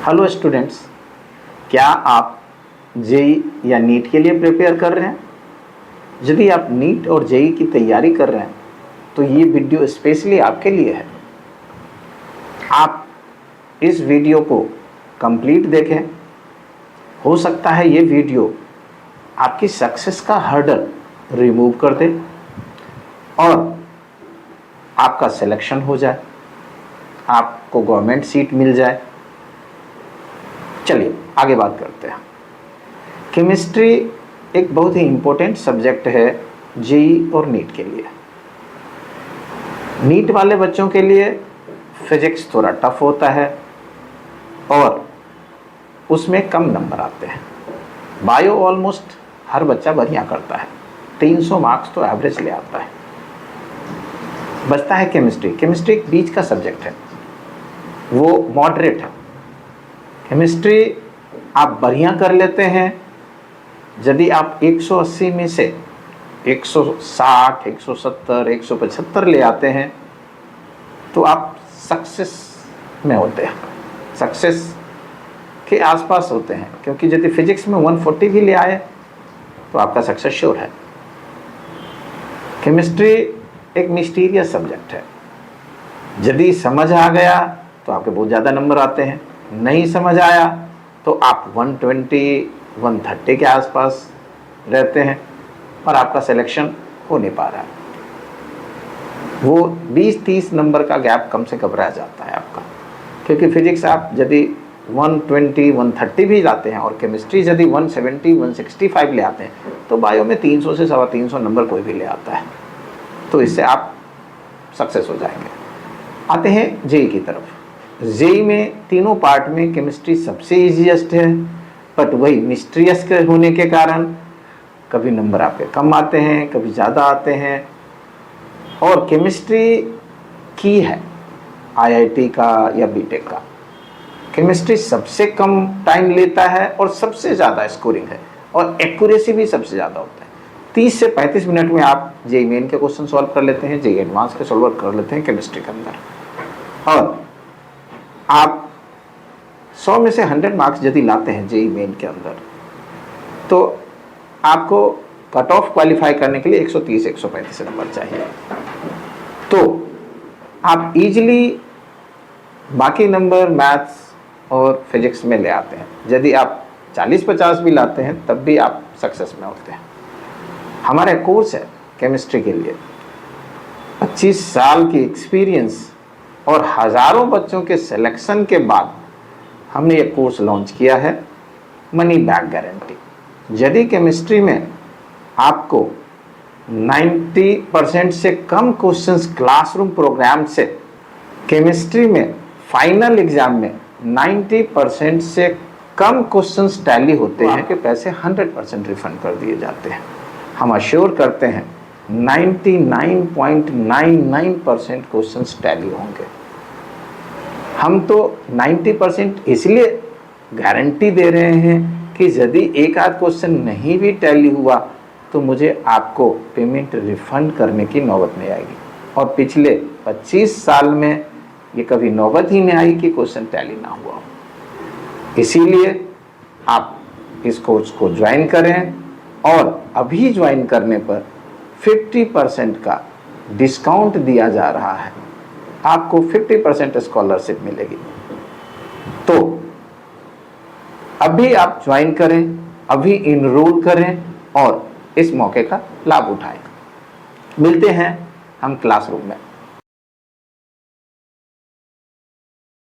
Hello students, क्या आप JEE या नीट के लिए प्रिपेयर कर रहे हैं? यदि आप नीट और जेई की तैयारी कर रहे हैं तो ये वीडियो स्पेशली आपके लिए है। आप इस वीडियो को कंप्लीट देखें। हो सकता है ये वीडियो आपकी सक्सेस का हर्डल रिमूव कर दे और आपका सिलेक्शन हो जाए, आपको गवर्नमेंट सीट मिल जाए। चलिए आगे बात करते हैं। केमिस्ट्री एक बहुत ही इम्पोर्टेंट सब्जेक्ट है जेई और नीट के लिए। नीट वाले बच्चों के लिए फिजिक्स थोड़ा टफ होता है और उसमें कम नंबर आते हैं। बायो ऑलमोस्ट हर बच्चा बढ़िया करता है, 300 मार्क्स तो एवरेज ले आता है। बचता है केमिस्ट्री। केमिस्ट्री एक बीच का सब्जेक्ट है, वो मॉडरेट है। केमिस्ट्री आप बढ़िया कर लेते हैं यदि आप 180 में से 160, 170, 175 ले आते हैं तो आप सक्सेस में होते हैं, सक्सेस के आसपास होते हैं। क्योंकि यदि फिजिक्स में 140 भी ले आए तो आपका सक्सेस श्योर है। केमिस्ट्री एक मिस्टीरियस सब्जेक्ट है। यदि समझ आ गया तो आपके बहुत ज़्यादा नंबर आते हैं, नहीं समझ आया तो आप 120, 130 के आसपास रहते हैं और आपका सिलेक्शन हो नहीं पा रहा है। वो 20-30 नंबर का गैप कम से कम रह जाता है आपका। क्योंकि फिजिक्स आप यदि 120, 130 भी लाते हैं और केमिस्ट्री यदि 170, 165 ले आते हैं तो बायो में 300 से 350 नंबर कोई भी ले आता है, तो इससे आप सक्सेस हो जाएंगे। आते हैं जेई की तरफ। जेई में तीनों पार्ट में केमिस्ट्री सबसे ईजीएस्ट है, बट वही मिस्टीरियस के होने के कारण कभी नंबर आपके कम आते हैं, कभी ज़्यादा आते हैं। और केमिस्ट्री की है आईआईटी का या बीटेक का। केमिस्ट्री सबसे कम टाइम लेता है और सबसे ज़्यादा स्कोरिंग है और एक्यूरेसी भी सबसे ज़्यादा होता है। 30 से 35 मिनट में आप जेई मेन के क्वेश्चन सॉल्व कर लेते हैं, जेई एडवांस के सॉल्व कर लेते हैं केमिस्ट्री के अंदर। और आप 100 में से 100 मार्क्स यदि लाते हैं जेई मेन के अंदर तो आपको कट ऑफ क्वालिफाई करने के लिए 130-135 नंबर चाहिए। तो आप इजीली बाकी नंबर मैथ्स और फिजिक्स में ले आते हैं। यदि आप 40-50 भी लाते हैं तब भी आप सक्सेस में होते हैं। हमारा कोर्स है केमिस्ट्री के लिए, 25 साल की एक्सपीरियंस और हज़ारों बच्चों के सिलेक्शन के बाद हमने ये कोर्स लॉन्च किया है, मनी बैक गारंटी। यदि केमिस्ट्री में आपको 90% से कम क्वेश्चंस क्लासरूम प्रोग्राम से, केमिस्ट्री में फाइनल एग्जाम में 90% से कम क्वेश्चंस टैली होते हैं कि पैसे 100% रिफंड कर दिए जाते हैं। हम अश्योर करते हैं 99.99% क्वेश्चंस टैली होंगे। हम तो 90% इसलिए गारंटी दे रहे हैं कि यदि एक आध क्वेश्चन नहीं भी टैली हुआ तो मुझे आपको पेमेंट रिफंड करने की नौबत नहीं आएगी। और पिछले 25 साल में ये कभी नौबत ही नहीं आई कि क्वेश्चन टैली ना हुआ हो। इसीलिए आप इस कोर्स को ज्वाइन करें और अभी ज्वाइन करने पर 50% का डिस्काउंट दिया जा रहा है। आपको 50% स्कॉलरशिप मिलेगी। तो अभी आप ज्वाइन करें, अभी इनरोल करें और इस मौके का लाभ उठाएं। मिलते हैं हम क्लासरूम में।